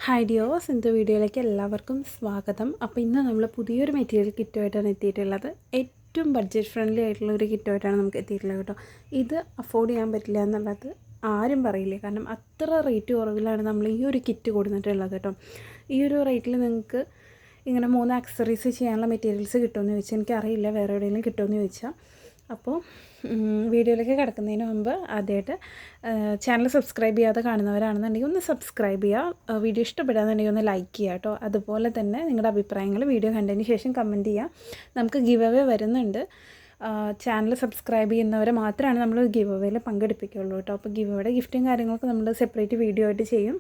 Hi ഡിയോസ്, ഇന്നത്തെ വീഡിയോയിലേക്ക് എല്ലാവർക്കും സ്വാഗതം. അപ്പോൾ ഇന്ന് നമ്മൾ പുതിയൊരു മെറ്റീരിയൽ കിറ്റുമായിട്ടാണ് എത്തിയിട്ടുള്ളത്. ഏറ്റവും ബഡ്ജറ്റ് ഫ്രണ്ട്ലി ആയിട്ടുള്ള ഒരു കിറ്റുമായിട്ടാണ് നമുക്ക് എത്തിയിട്ടുള്ളത് കേട്ടോ. ഇത് അഫോർഡ് ചെയ്യാൻ പറ്റില്ല എന്നുള്ളത് ആരും പറയില്ല, കാരണം അത്ര റേറ്റ് കുറവിലാണ് നമ്മൾ ഈ ഒരു കിറ്റ് കൊടുത്തിട്ടുള്ളത് കേട്ടോ. ഈ ഒരു റേറ്റിൽ നിങ്ങൾക്ക് ഇങ്ങനെ 3 ആക്സസറീസ് ചെയ്യാനുള്ള മെറ്റീരിയൽസ് കിട്ടുമെന്ന് ചോദിച്ചാൽ എനിക്കറിയില്ല വേറെ എവിടെയെങ്കിലും കിട്ടുമെന്ന് ചോദിച്ചാൽ. അപ്പോൾ വീഡിയോയിലേക്ക് കിടക്കുന്നതിന് മുമ്പ് ആദ്യമായിട്ട് ചാനൽ സബ്സ്ക്രൈബ് ചെയ്യാതെ കാണുന്നവരാണെന്നുണ്ടെങ്കിൽ ഒന്ന് സബ്സ്ക്രൈബ് ചെയ്യുക, വീഡിയോ ഇഷ്ടപ്പെടാന്നുണ്ടെങ്കിൽ ഒന്ന് ലൈക്ക് ചെയ്യുക കേട്ടോ. അതുപോലെ തന്നെ നിങ്ങളുടെ അഭിപ്രായങ്ങൾ വീഡിയോ കണ്ടതിന് ശേഷം കമൻറ്റ് ചെയ്യുക. നമുക്ക് ഗിവ് അവേ വരുന്നുണ്ട്. ചാനൽ സബ്സ്ക്രൈബ് ചെയ്യുന്നവരെ മാത്രമാണ് നമ്മൾ ഗിവ് അവേയിൽ പങ്കെടുപ്പിക്കുകയുള്ളൂ കേട്ടോ. അപ്പോൾ ഗിവ് അവയുടെ ഗിഫ്റ്റും കാര്യങ്ങളൊക്കെ നമ്മൾ സെപ്പറേറ്റ് വീഡിയോ ആയിട്ട് ചെയ്യും.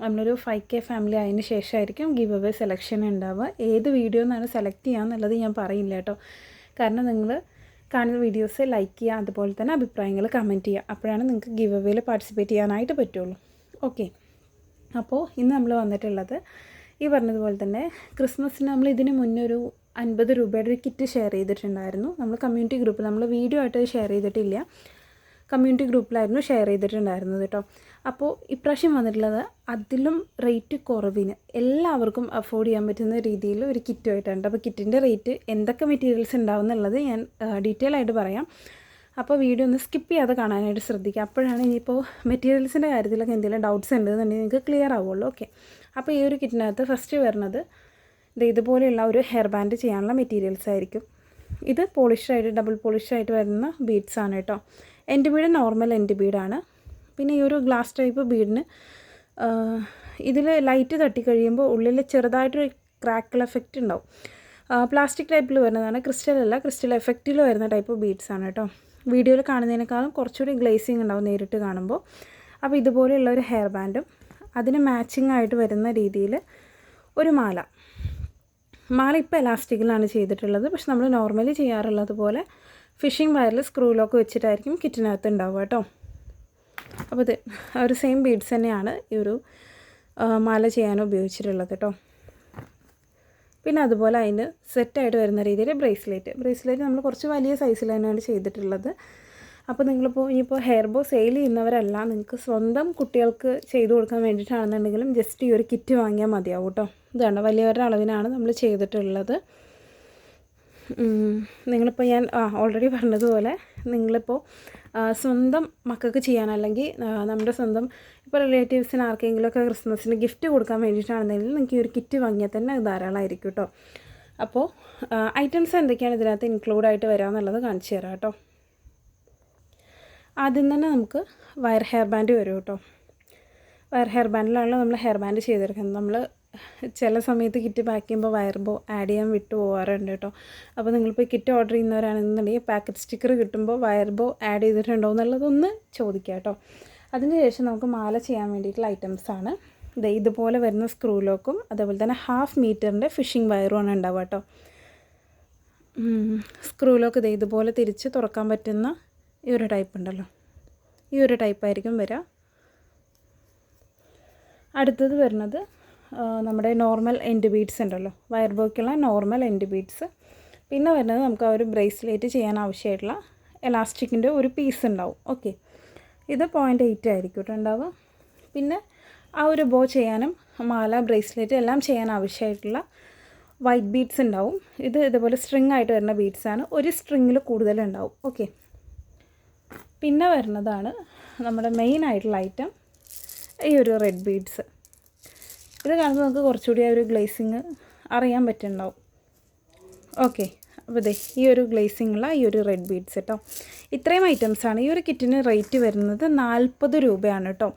നമ്മളൊരു 5K ഫാമിലി ആയതിന് ശേഷമായിരിക്കും ഗിവ് അവേ സെലക്ഷൻ ഉണ്ടാവുക. ഏത് വീഡിയോ എന്നാണ് സെലക്ട് ചെയ്യുക എന്നുള്ളത് ഞാൻ പറയില്ല കേട്ടോ, കാരണം നിങ്ങൾ കാണുന്ന വീഡിയോസ് ലൈക്ക് ചെയ്യുക, അതുപോലെ തന്നെ അഭിപ്രായങ്ങൾ കമൻറ്റ് ചെയ്യുക. അപ്പോഴാണ് നിങ്ങൾക്ക് ഗിവ് അവേയിൽ പാർട്ടിസിപ്പേറ്റ് ചെയ്യാനായിട്ട് പറ്റുള്ളൂ. ഓക്കെ, അപ്പോൾ ഇന്ന് നമ്മൾ വന്നിട്ടുള്ളത് ഈ പറഞ്ഞതുപോലെ തന്നെ ക്രിസ്മസിന് നമ്മൾ ഇതിന് മുന്നേ ഒരു 50 രൂപയുടെ ഒരു കിറ്റ് ഷെയർ ചെയ്തിട്ടുണ്ടായിരുന്നു. നമ്മൾ കമ്മ്യൂണിറ്റി ഗ്രൂപ്പിൽ, നമ്മൾ വീഡിയോ ആയിട്ട് ഷെയർ ചെയ്തിട്ടില്ല, കമ്മ്യൂണിറ്റി ഗ്രൂപ്പിലായിരുന്നു ഷെയർ ചെയ്തിട്ടുണ്ടായിരുന്നത് കേട്ടോ. അപ്പോൾ ഇപ്രാവശ്യം വന്നിട്ടുള്ളത് അതിലും റേറ്റ് കുറവിന് എല്ലാവർക്കും അഫോർഡ് ചെയ്യാൻ പറ്റുന്ന രീതിയിൽ ഒരു കിറ്റുമായിട്ടുണ്ട്. അപ്പോൾ കിറ്റിൻ്റെ റേറ്റ് എന്തൊക്കെ മെറ്റീരിയൽസ് ഉണ്ടാവും എന്നുള്ളത് ഞാൻ ഡീറ്റെയിൽ ആയിട്ട് പറയാം. അപ്പോൾ വീഡിയോ ഒന്ന് സ്കിപ്പ് ചെയ്യാതെ കാണാനായിട്ട് ശ്രദ്ധിക്കുക. അപ്പോഴാണ് ഇനിയിപ്പോൾ മെറ്റീരിയൽസിൻ്റെ കാര്യത്തിലൊക്കെ എന്തെങ്കിലും ഡൗട്ട്സ് ഉണ്ടെന്നുണ്ടെങ്കിൽ നിങ്ങൾക്ക് ക്ലിയർ ആവുള്ളൂ. ഓക്കെ, അപ്പോൾ ഈ ഒരു കിറ്റിനകത്ത് ഫസ്റ്റ് വരുന്നത് ഇതുപോലെയുള്ള ഒരു ഹെയർ ബാൻഡ് ചെയ്യാനുള്ള മെറ്റീരിയൽസ് ആയിരിക്കും. ഇത് പോളിഷായിട്ട്, ഡബിൾ പോളിഷായിട്ട് വരുന്ന ബീഡ്സ് ആണ് കേട്ടോ. എൻഡ് ബീഡ് നോർമൽ എൻഡ് ബീഡാണ്. പിന്നെ ഈ ഒരു ഗ്ലാസ് ടൈപ്പ് ബീഡിന് ഇതിൽ ലൈറ്റ് തട്ടിക്കഴിയുമ്പോൾ ഉള്ളിൽ ചെറുതായിട്ടൊരു ക്രാക്കിൾ എഫക്റ്റ് ഉണ്ടാവും. പ്ലാസ്റ്റിക് ടൈപ്പിൽ വരുന്നതാണ്, ക്രിസ്റ്റൽ അല്ല, ക്രിസ്റ്റൽ എഫക്റ്റിൽ വരുന്ന ടൈപ്പ് ബീഡ്സ് ആണ് കേട്ടോ. വീഡിയോയിൽ കാണുന്നതിനേക്കാളും കുറച്ചുകൂടി ഗ്ലേസിങ് ഉണ്ടാവും നേരിട്ട് കാണുമ്പോൾ. അപ്പോൾ ഇതുപോലെയുള്ള ഒരു ഹെയർ ബാൻഡും അതിന് മാച്ചിങ് ആയിട്ട് വരുന്ന രീതിയിൽ ഒരു മാല ഇപ്പോൾ എലാസ്റ്റിക്കിലാണ് ചെയ്തിട്ടുള്ളത്. പക്ഷെ നമ്മൾ നോർമലി ചെയ്യാറുള്ളത് പോലെ ഫിഷിംഗ് വയറിൽ സ്ക്രൂ ലോക്ക് വെച്ചിട്ടായിരിക്കും കിറ്റിനകത്ത് ഉണ്ടാവുക കേട്ടോ. അപ്പോൾ ഇത് ഒരു സെയിം ബീഡ്സ് തന്നെയാണ് ഈ ഒരു മാല ചെയ്യാൻ ഉപയോഗിച്ചിട്ടുള്ളത് കേട്ടോ. പിന്നെ അതുപോലെ അതിന് സെറ്റായിട്ട് വരുന്ന രീതിയിൽ ബ്രേസ്ലെറ്റ് നമ്മൾ കുറച്ച് വലിയ സൈസിൽ തന്നെയാണ് ചെയ്തിട്ടുള്ളത്. അപ്പോൾ നിങ്ങളിപ്പോൾ ഇനിയിപ്പോൾ ഹെയർ ബോ സെയിൽ ചെയ്യുന്നവരല്ല, നിങ്ങൾക്ക് സ്വന്തം കുട്ടികൾക്ക് ചെയ്തു കൊടുക്കാൻ വേണ്ടിയിട്ടാണെന്നുണ്ടെങ്കിലും ജസ്റ്റ് ഈ ഒരു കിറ്റ് വാങ്ങിയാൽ മതിയാവും കേട്ടോ. ഇതാണ് വലിയവരുടെ അളവിനാണ് നമ്മൾ ചെയ്തിട്ടുള്ളത്. നിങ്ങളിപ്പോൾ ഞാൻ ഓൾറെഡി പറഞ്ഞതുപോലെ നിങ്ങളിപ്പോൾ സ്വന്തം മക്കൾക്ക് ചെയ്യാൻ, അല്ലെങ്കിൽ നമ്മുടെ സ്വന്തം ഇപ്പോൾ റിലേറ്റീവ്സിന് ആർക്കെങ്കിലുമൊക്കെ ക്രിസ്മസിന് ഗിഫ്റ്റ് കൊടുക്കാൻ വേണ്ടിയിട്ടാണെന്നുണ്ടെങ്കിൽ നിങ്ങൾക്ക് ഈ ഒരു കിറ്റ് വാങ്ങിയാൽ തന്നെ അത് ധാരാളമായിരിക്കും കേട്ടോ. അപ്പോൾ ഐറ്റംസ് എന്തൊക്കെയാണ് ഇതിനകത്ത് ഇൻക്ലൂഡായിട്ട് വരാമെന്നുള്ളത് കാണിച്ചു തരാം കേട്ടോ. ആദ്യം തന്നെ നമുക്ക് വയർ ഹെയർ ബാൻഡ് വരും കേട്ടോ. വയർ ഹെയർ ബാൻഡിലാണല്ലോ നമ്മൾ ഹെയർ ബാൻഡ് ചെയ്തെടുക്കുന്നത്. നമ്മൾ ചില സമയത്ത് കിറ്റ് പാക്ക് ചെയ്യുമ്പോൾ വയർ ബോ ആഡ് ചെയ്യാൻ വിട്ടു പോകാറുണ്ട് കേട്ടോ. അപ്പോൾ നിങ്ങളിപ്പോൾ കിറ്റ് ഓർഡർ ചെയ്യുന്നവരാണെന്നുണ്ടെങ്കിൽ പാക്കറ്റ് സ്റ്റിക്കർ കിട്ടുമ്പോൾ വയർ ബോ ആഡ് ചെയ്തിട്ടുണ്ടോ എന്നുള്ളതൊന്ന് ചോദിക്കുക കേട്ടോ. അതിന് ശേഷം നമുക്ക് മാല ചെയ്യാൻ വേണ്ടിയിട്ടുള്ള ഐറ്റംസാണ് ഇതുപോലെ വരുന്ന സ്ക്രൂ ലോക്കും, അതേപോലെ തന്നെ 1/2 മീറ്ററിൻ്റെ ഫിഷിംഗ് വയറുമാണ് ഉണ്ടാവുക കേട്ടോ. സ്ക്രൂ ലോക്ക് ഇതുപോലെ തിരിച്ച് തുറക്കാൻ പറ്റുന്ന ഈ ഒരു ടൈപ്പ് ഉണ്ടല്ലോ, ഈ ഒരു ടൈപ്പായിരിക്കും വരിക. അടുത്തത് വരുന്നത് നമ്മുടെ നോർമൽ എൻഡ് ബീഡ്സ് ഉണ്ടല്ലോ, വയർ ബോയ്ക്കുള്ള നോർമൽ എൻഡ് ബീഡ്സ്. പിന്നെ വരുന്നത് നമുക്ക് ആ ഒരു ബ്രേസ്ലെറ്റ് ചെയ്യാൻ ആവശ്യമായിട്ടുള്ള എലാസ്റ്റിക്കിൻ്റെ ഒരു പീസ് ഉണ്ടാവും. ഓക്കെ, ഇത് 0.8 ആയിരിക്കും കേട്ടോ ഉണ്ടാവുക. പിന്നെ ആ ഒരു ബോ ചെയ്യാനും മാല, ബ്രേസ്ലെറ്റ് എല്ലാം ചെയ്യാൻ ആവശ്യമായിട്ടുള്ള വൈറ്റ് ബീഡ്സ് ഉണ്ടാവും. ഇതുപോലെ സ്ട്രിങ് ആയിട്ട് വരുന്ന ബീഡ്സാണ്, ഒരു സ്ട്രിങ്ങിൽ കൂടുതലുണ്ടാവും. ഓക്കെ, പിന്നെ വരുന്നതാണ് നമ്മുടെ മെയിൻ ആയിട്ടുള്ള ഐറ്റം, ഈ ഒരു റെഡ് ബീഡ്സ്. ഇത് കാണുമ്പോൾ നമുക്ക് കുറച്ചുകൂടി ആ ഒരു ഗ്ലേസിങ് അറിയാൻ പറ്റുന്നുണ്ടാവും. ഓക്കെ, അപ്പോൾ ഈ ഒരു ഗ്ലേസിങ്ങുള്ള ഈ ഒരു റെഡ് ബീഡ്സ് കേട്ടോ. ഇത്രയും ഐറ്റംസാണ്. ഈ ഒരു കിറ്റിന് റേറ്റ് വരുന്നത് 40 രൂപയാണ് കേട്ടോ.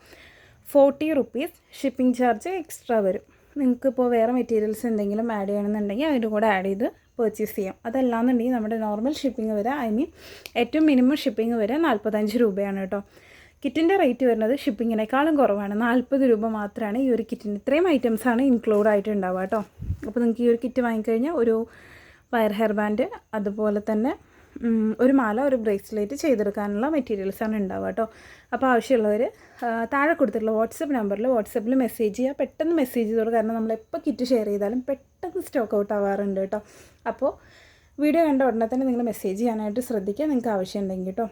40 റുപ്പീസ് ഷിപ്പിംഗ് ചാർജ് എക്സ്ട്രാ വരും. നിങ്ങൾക്കിപ്പോൾ വേറെ മെറ്റീരിയൽസ് എന്തെങ്കിലും ആഡ് ചെയ്യണമെന്നുണ്ടെങ്കിൽ അതിൻ്റെ കൂടെ ആഡ് ചെയ്ത് പർച്ചേസ് ചെയ്യാം. അതല്ലാന്നുണ്ടെങ്കിൽ നമ്മുടെ നോർമൽ ഷിപ്പിംഗ് വരെ, ഏറ്റവും മിനിമം ഷിപ്പിംഗ് വരെ 45 രൂപയാണ് കേട്ടോ. കിറ്റിൻ്റെ റേറ്റ് വരുന്നത് ഷിപ്പിങ്ങിനേക്കാളും കുറവാണ്, 40 രൂപ മാത്രമാണ് ഈ ഒരു കിറ്റിന്. ഇത്രയും ഐറ്റംസാണ് ഇൻക്ലൂഡ് ആയിട്ട് ഉണ്ടാവുക കേട്ടോ. അപ്പോൾ നിങ്ങൾക്ക് ഈ ഒരു കിറ്റ് വാങ്ങിക്കഴിഞ്ഞാൽ ഒരു വയർ ഹെയർ ബാൻഡ്, അതുപോലെ തന്നെ ഒരു മാല, ഒരു ബ്രേസ്ലെറ്റ് ചെയ്തെടുക്കാനുള്ള മെറ്റീരിയൽസാണ് ഉണ്ടാവുക കേട്ടോ. അപ്പോൾ ആവശ്യമുള്ളവർ താഴെ കൊടുത്തിട്ടുള്ള വാട്സപ്പിൽ മെസ്സേജ് ചെയ്യുക. പെട്ടെന്ന് മെസ്സേജ് ചെയ്തോളൂ, കാരണം നമ്മളെപ്പോൾ കിറ്റ് ഷെയർ ചെയ്താലും പെട്ടെന്ന് സ്റ്റോക്ക് ഔട്ട് ആവാറുണ്ട് കേട്ടോ. അപ്പോൾ വീഡിയോ കണ്ട ഉടനെ തന്നെ നിങ്ങൾ മെസ്സേജ് ചെയ്യാനായിട്ട് ശ്രദ്ധിക്കുക, നിങ്ങൾക്ക് ആവശ്യമുണ്ടെങ്കിൽ കേട്ടോ.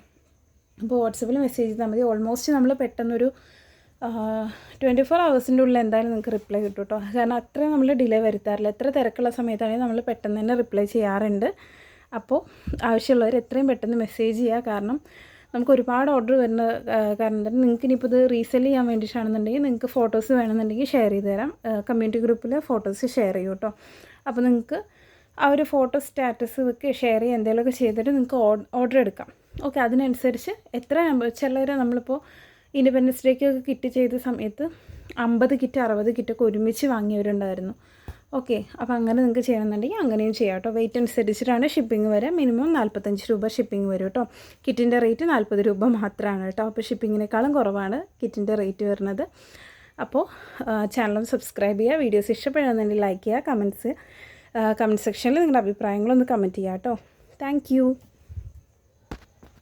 അപ്പോൾ വാട്സപ്പിൽ മെസ്സേജ് ചെയ്താൽ മതി. ഓൾമോസ്റ്റ് നമ്മൾ പെട്ടെന്നൊരു 24 ഹവേഴ്സിൻ്റെ ഉള്ളിൽ എന്തായാലും നിങ്ങൾക്ക് റിപ്ലൈ കിട്ടും കേട്ടോ. കാരണം അത്രയും നമ്മൾ ഡിലേ വരുത്താറില്ല. എത്ര തിരക്കുള്ള സമയത്താണെങ്കിൽ നമ്മൾ പെട്ടെന്ന് തന്നെ റിപ്ലൈ ചെയ്യാറുണ്ട്. അപ്പോൾ ആവശ്യമുള്ളവർ എത്രയും പെട്ടെന്ന് മെസ്സേജ് ചെയ്യുക. കാരണം നമുക്ക് ഒരുപാട് ഓർഡർ വരുന്ന കാരണം തന്നെ നിങ്ങൾക്ക് ഇനിയിപ്പോൾ ഇത് റീസെൽ ചെയ്യാൻ വേണ്ടിയിട്ടാണെന്നുണ്ടെങ്കിൽ നിങ്ങൾക്ക് ഫോട്ടോസ് വേണമെന്നുണ്ടെങ്കിൽ ഷെയർ ചെയ്ത് തരാം. കമ്മ്യൂണിറ്റി ഗ്രൂപ്പിൽ ഫോട്ടോസ് ഷെയർ ചെയ്യും കേട്ടോ. അപ്പോൾ നിങ്ങൾക്ക് ആ ഒരു ഫോട്ടോ സ്റ്റാറ്റസ് വെക്ക് ഷെയർ ചെയ്യുക എന്തെങ്കിലുമൊക്കെ ചെയ്തിട്ട് നിങ്ങൾക്ക് ഓർഡർ എടുക്കാം. ഓക്കെ, അതിനനുസരിച്ച് എത്ര ചിലർ നമ്മളിപ്പോൾ ഇൻഡിപെൻഡൻസ് ഡേക്കൊക്കെ കിറ്റ് ചെയ്ത സമയത്ത് 50 കിറ്റ് 60 കിറ്റൊക്കെ ഒരുമിച്ച് വാങ്ങിയവരുണ്ടായിരുന്നു. ഓക്കെ, അപ്പോൾ അങ്ങനെ നിങ്ങൾക്ക് ചെയ്യണമെന്നുണ്ടെങ്കിൽ അങ്ങനെയും ചെയ്യാം കേട്ടോ. വെയിറ്റ് അനുസരിച്ചിട്ടാണ് ഷിപ്പിംഗ് വരെ. മിനിമം 45 രൂപ ഷിപ്പിംഗ് വരും കേട്ടോ. കിറ്റിൻ്റെ റേറ്റ് 40 രൂപ മാത്രമാണ് കേട്ടോ. അപ്പോൾ ഷിപ്പിങ്ങിനേക്കാളും കുറവാണ് കിറ്റിൻ്റെ റേറ്റ് വരുന്നത്. അപ്പോൾ ചാനൽ സബ്സ്ക്രൈബ് ചെയ്യുക. വീഡിയോസ് ഇഷ്ടപ്പെടുന്നുണ്ടെങ്കിൽ ലൈക്ക് ചെയ്യുക. കമൻറ്റ് സെക്ഷനിൽ നിങ്ങളുടെ അഭിപ്രായങ്ങളൊന്ന് കമൻറ്റ് ചെയ്യുക കേട്ടോ. താങ്ക്